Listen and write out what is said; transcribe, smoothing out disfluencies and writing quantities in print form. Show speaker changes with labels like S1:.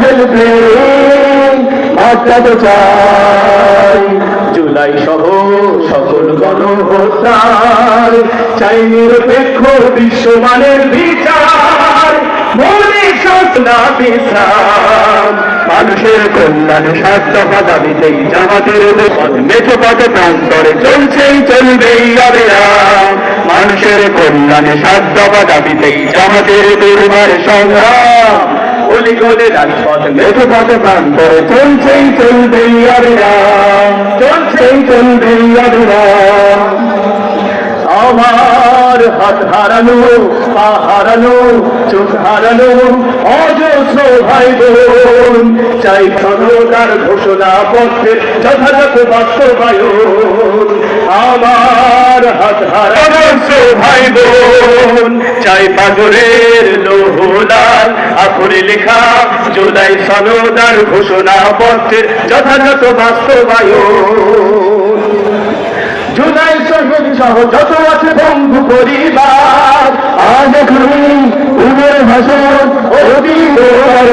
S1: ফেলবে মাত্রা তো চাই জুলাই সহ সকল গণহত্যার চাই নিরপেক্ষ বিশ্বমানের বিচার মৌলিক শাসনা বিচার মানুষের কল্যাণ 7 দফা দাবিতেই জামাতের মেঠো পথে প্রান্তরে চলছেই চলবেই অবিরাম মানুষের কল্যাণে 7 দফা দাবিতেই জামাতের দুর্বার সংগ্রাম অলিগলে রাজপথ মেঠো পথে প্রান্তরে চলছেই চলবেই অবিরাম চলছেই চলবেই অবিরাম আমার হাত হারানো পা হারানো চোখ হারানো অজস্র ভাই বোন চাই সরকার ঘোষণা পত্রের যথাযথ বাস্তবায়ন আমার হাত হারানো ভাই বোন চাই পাগলের লোহলাল আখরে লেখা জুলাই সনদার ঘোষণা পত্রের যথাযথ বাস্তবায়ন জুলাই শহীদ সহ যত আছে বন্ধু পরিবার আজ এখন উমের ভাষণ অধিকার